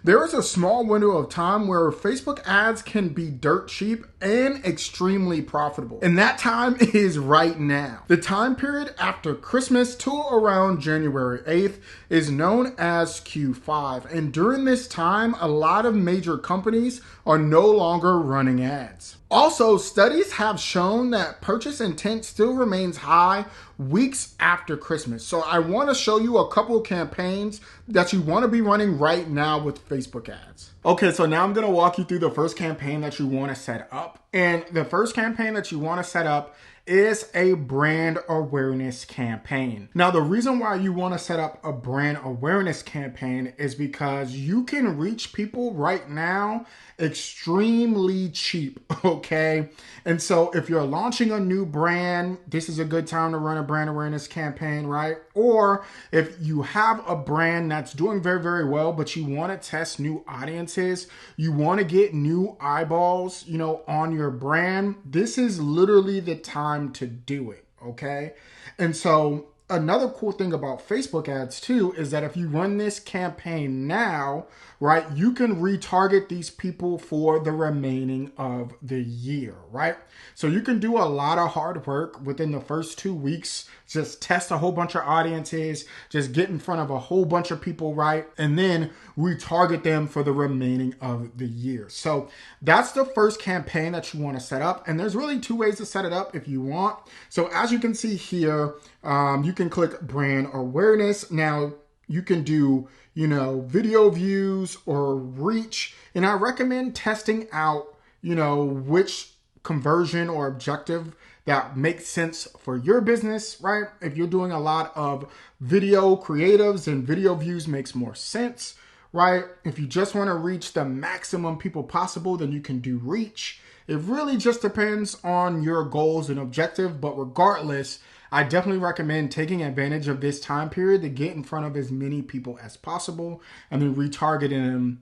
There is a small window of time where Facebook ads can be dirt cheap and extremely profitable. And that time is right now. The time period after Christmas to around January 8th is known as Q5. And during this time, a lot of major companies are no longer running ads. Also, studies have shown that purchase intent still remains high weeks after Christmas. So I want to show you a couple of campaigns that you want to be running right now with Facebook ads. Okay, so now I'm going to walk you through the first campaign that you want to set up. And the first campaign that you want to set up is a brand awareness campaign. Now, the reason why you want to set up a brand awareness campaign is because you can reach people right now extremely cheap, okay? And so if you're launching a new brand, this is a good time to run a brand awareness campaign, right? Or if you have a brand that's doing very, very well, but you want to test new audiences, you want to get new eyeballs, on your brand, this is literally the time to do it, okay? And so another cool thing about Facebook ads too is that if you run this campaign now, right, you can retarget these people for the remaining of the year, right? So you can do a lot of hard work within the first 2 weeks, just test a whole bunch of audiences, just get in front of a whole bunch of people, right? And then retarget them for the remaining of the year. So that's the first campaign that you want to set up. And there's really 2 ways to set it up if you want. So as you can see here, you can click brand awareness. Now you can do, video views or reach. And I recommend testing out, which conversion or objective that makes sense for your business, right? If you're doing a lot of video creatives, then video views makes more sense, right? If you just want to reach the maximum people possible, then you can do reach. It really just depends on your goals and objective, but regardless, I definitely recommend taking advantage of this time period to get in front of as many people as possible and then retargeting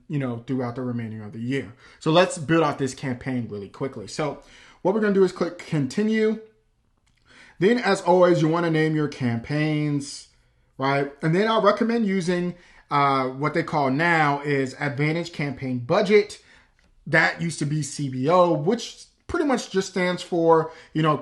them, throughout the remainder of the year. So let's build out this campaign really quickly. So what we're going to do is click continue. Then as always, you want to name your campaigns, right? And then I'll recommend using what they call now is Advantage Campaign Budget. That used to be CBO, which pretty much just stands for,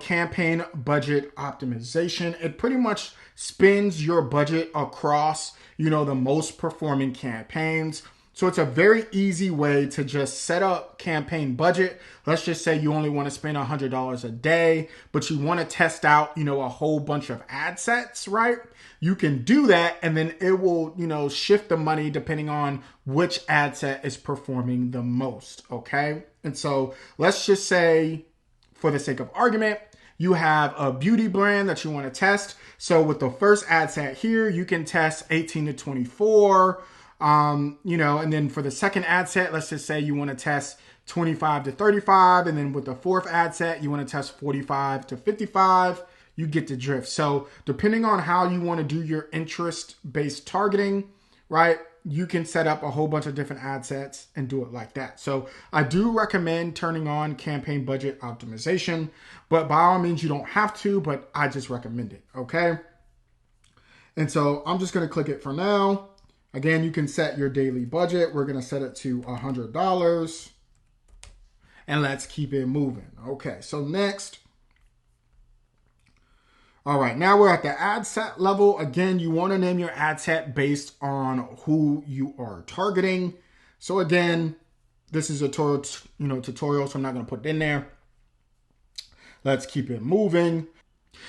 campaign budget optimization. It pretty much spends your budget across, the most performing campaigns. So it's a very easy way to just set up campaign budget. Let's just say you only want to spend $100 a day, but you want to test out, a whole bunch of ad sets, right? You can do that and then it will, shift the money depending on which ad set is performing the most, okay? And so let's just say, for the sake of argument, you have a beauty brand that you want to test. So with the first ad set here, you can test 18 to 24, and then for the second ad set, let's just say you want to test 25 to 35. And then with the fourth ad set, you want to test 45 to 55. You get the drift. So depending on how you want to do your interest-based targeting, right, you can set up a whole bunch of different ad sets and do it like that. So I do recommend turning on campaign budget optimization, but by all means, you don't have to, but I just recommend it, okay? And so I'm just going to click it for now. Again, you can set your daily budget. We're going to set it to $100 and let's keep it moving. Okay, so next. All right, now we're at the ad set level. Again, you want to name your ad set based on who you are targeting. So again, this is a tutorial, so I'm not going to put it in there. Let's keep it moving.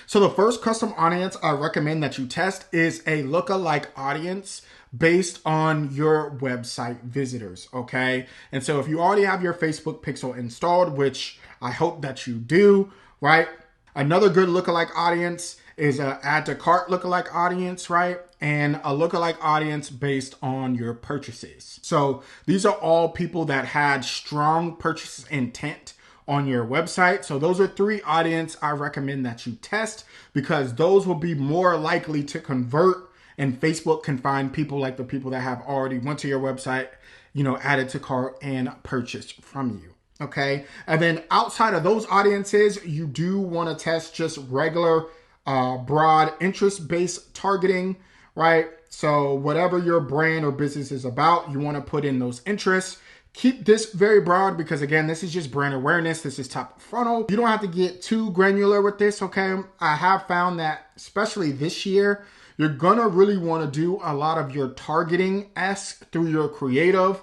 So the first custom audience I recommend that you test is a lookalike audience based on your website visitors, okay? And so if you already have your Facebook pixel installed, which I hope that you do, right? Another good lookalike audience is an add to cart lookalike audience, right? And a lookalike audience based on your purchases. So these are all people that had strong purchase intent on your website. So those are 3 audience I recommend that you test because those will be more likely to convert, and Facebook can find people like the people that have already went to your website, added to cart and purchased from you. Okay. And then outside of those audiences, you do want to test just regular broad interest-based targeting, right? So whatever your brand or business is about, you want to put in those interests. Keep this very broad because, again, this is just brand awareness. This is top of funnel. You don't have to get too granular with this, okay? I have found that, especially this year, you're going to really want to do a lot of your targeting-esque through your creative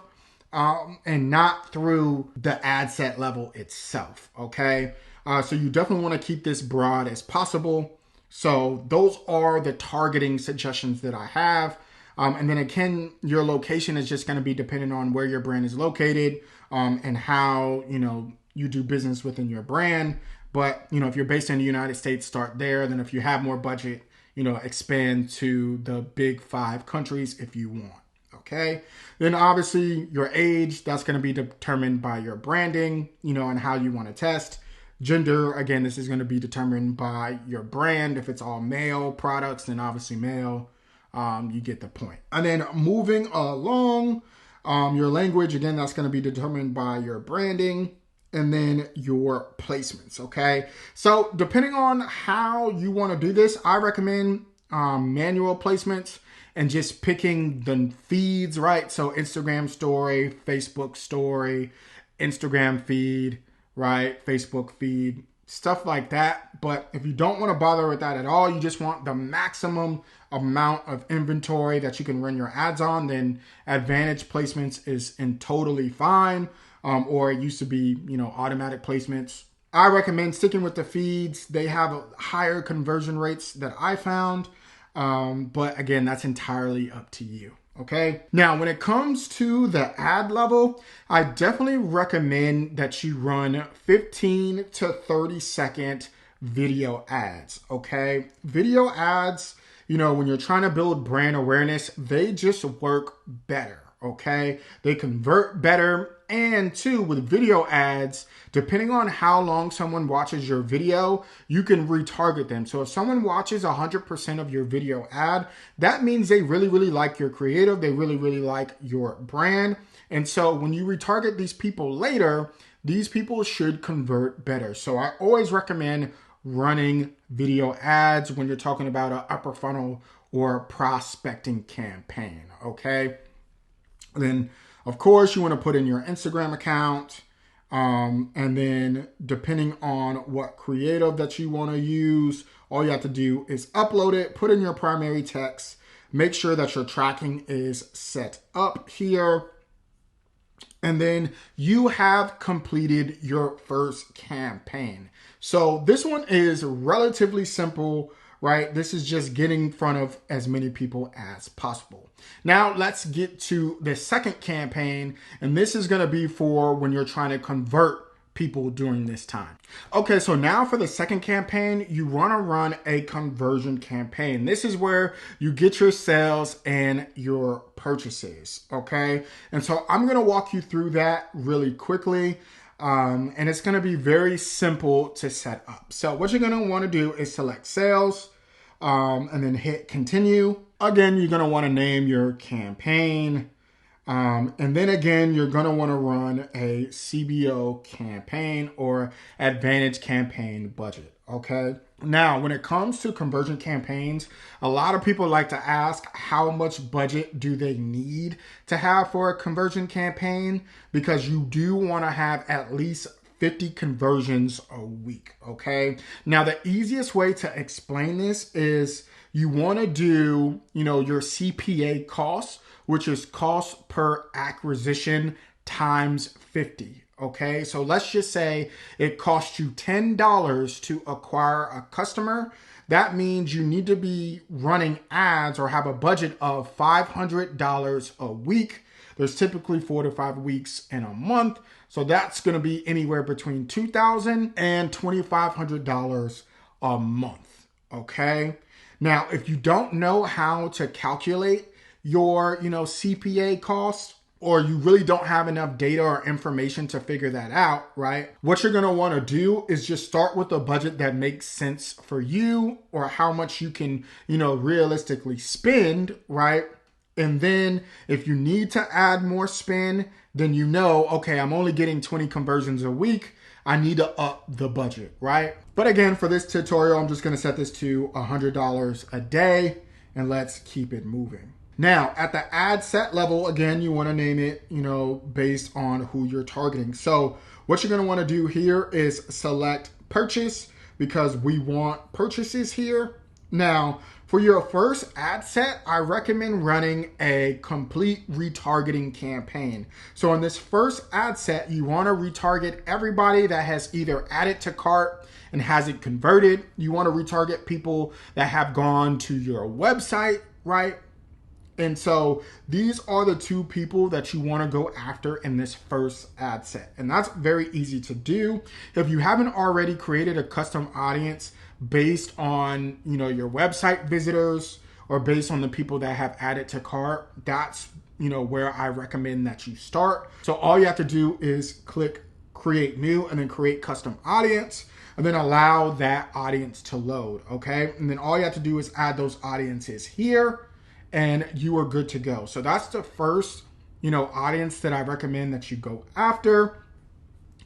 and not through the ad set level itself, okay? So you definitely want to keep this broad as possible. So those are the targeting suggestions that I have. And then again, your location is just going to be dependent on where your brand is located and how, you do business within your brand. But, if you're based in the United States, start there. Then if you have more budget, expand to the big 5 countries if you want. Okay. Then obviously your age, that's going to be determined by your branding, and how you want to test. Gender, again, this is going to be determined by your brand. If it's all male products, then obviously male. You get the point. And then moving along, your language, again, that's going to be determined by your branding and then your placements, okay? So depending on how you want to do this, I recommend manual placements and just picking the feeds, right? So Instagram story, Facebook story, Instagram feed, right? Facebook feed, stuff like that. But if you don't want to bother with that at all, you just want the maximum amount of inventory that you can run your ads on, then advantage placements is totally fine. Or it used to be, automatic placements. I recommend sticking with the feeds. They have higher conversion rates that I found. But again, that's entirely up to you. Okay. Now, when it comes to the ad level, I definitely recommend that you run 15 to 30 second video ads. Okay. Video ads, when you're trying to build brand awareness, they just work better. Okay. They convert better. And two, with video ads, depending on how long someone watches your video, you can retarget them. So if someone watches 100% of your video ad, that means they really, really like your creative. They really, really like your brand. And so when you retarget these people later, these people should convert better. So I always recommend running video ads when you're talking about an upper funnel or prospecting campaign. Okay. And then, of course, you want to put in your Instagram account. And then depending on what creative that you want to use, all you have to do is upload it, put in your primary text, make sure that your tracking is set up here. And then you have completed your first campaign. So this one is relatively simple, right? This is just getting in front of as many people as possible. Now let's get to the second campaign, and this is going to be for when you're trying to convert people during this time. Okay, so now for the second campaign, you want to run a conversion campaign. This is where you get your sales and your purchases, okay? And so I'm going to walk you through that really quickly. And it's going to be very simple to set up. So what you're going to want to do is select sales and then hit continue. Again, you're going to want to name your campaign. And then again, you're going to want to run a CBO campaign or advantage campaign budget. Okay. Now, when it comes to conversion campaigns, a lot of people like to ask how much budget do they need to have for a conversion campaign, because you do want to have at least 50 conversions a week. Okay. Now, the easiest way to explain this is you want to do, your CPA costs, which is cost per acquisition times 50. Okay, so let's just say it costs you $10 to acquire a customer. That means you need to be running ads or have a budget of $500 a week. There's typically 4 to 5 weeks in a month. So that's going to be anywhere between $2,000 and $2,500 a month. Okay. Now, if you don't know how to calculate your, CPA costs, or you really don't have enough data or information to figure that out, right? What you're going to want to do is just start with a budget that makes sense for you, or how much you can, realistically spend, right? And then if you need to add more spend, then okay, I'm only getting 20 conversions a week. I need to up the budget, right? But again, for this tutorial, I'm just going to set this to $100 a day. and let's keep it moving. Now, at the ad set level, again, you want to name it, based on who you're targeting. So what you're going to want to do here is select purchase, because we want purchases here. Now, for your first ad set, I recommend running a complete retargeting campaign. So in this first ad set, you want to retarget everybody that has either added to cart and hasn't converted. You want to retarget people that have gone to your website, right? And so these are the two people that you want to go after in this first ad set. And that's very easy to do. If you haven't already created a custom audience based on, your website visitors or based on the people that have added to cart, that's, where I recommend that you start. So all you have to do is click create new and then create custom audience and then allow that audience to load. Okay. And then all you have to do is add those audiences here, and you are good to go. So that's the first, audience that I recommend that you go after.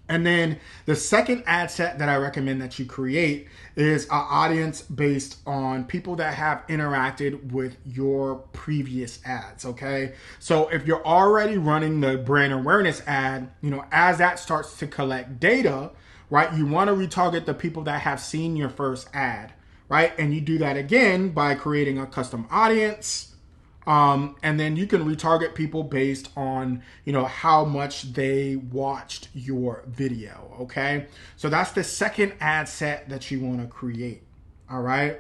And then the second ad set that I recommend that you create is an audience based on people that have interacted with your previous ads, okay? So if you're already running the brand awareness ad, as that starts to collect data, right, you want to retarget the people that have seen your first ad, right? And you do that again by creating a custom audience. And then you can retarget people based on, how much they watched your video. Okay. So that's the second ad set that you want to create. All right.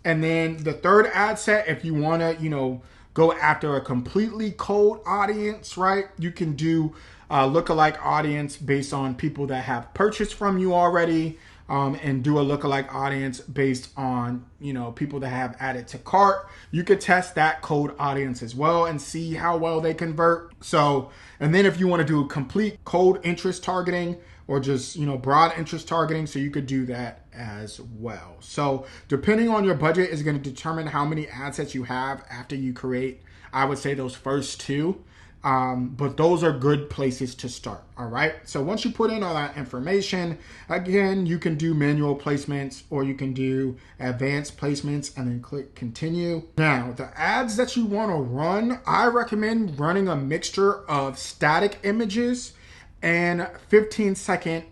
And then the third ad set, if you want to, go after a completely cold audience, right? You can do a lookalike audience based on people that have purchased from you already. And do a lookalike audience based on, people that have added to cart. You could test that cold audience as well and see how well they convert. So, and then if you want to do a complete cold interest targeting or just, broad interest targeting, so you could do that as well. So depending on your budget is going to determine how many ad sets you have after you create, I would say, those first two. But those are good places to start. All right. So once you put in all that information, again, you can do manual placements or you can do advanced placements and then click continue. Now, the ads that you want to run, I recommend running a mixture of static images and 15-second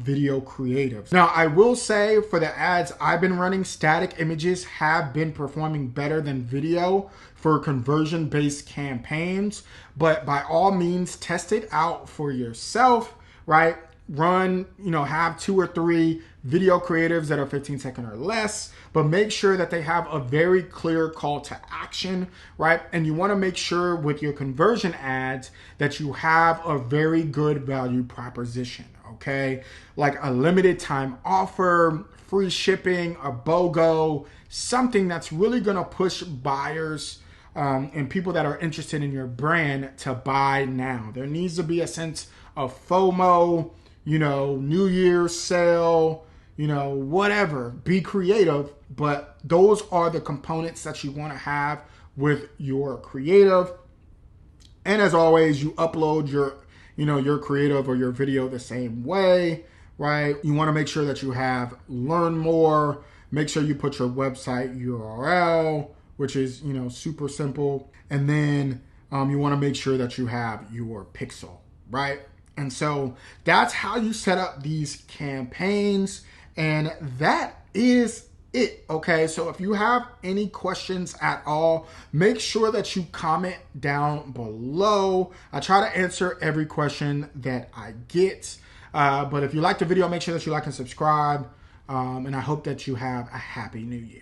video creatives. Now, I will say for the ads I've been running, static images have been performing better than video for conversion-based campaigns, but by all means, test it out for yourself, right? Run, have 2 or 3 video creatives that are 15-second or less, but make sure that they have a very clear call to action, right? And you want to make sure with your conversion ads that you have a very good value proposition, okay? Like a limited time offer, free shipping, a BOGO, something that's really going to push buyers and people that are interested in your brand to buy now. There needs to be a sense of FOMO, New Year's sale, whatever. Be creative, but those are the components that you want to have with your creative. And as always, you upload your, your creative or your video the same way, right? You want to make sure that you have learn more. Make sure you put your website URL, which is, super simple. And then you want to make sure that you have your pixel, right? And so that's how you set up these campaigns. And that is it. Okay. So if you have any questions at all, make sure that you comment down below. I try to answer every question that I get. But if you like the video, make sure that you like and subscribe. And I hope that you have a happy new year.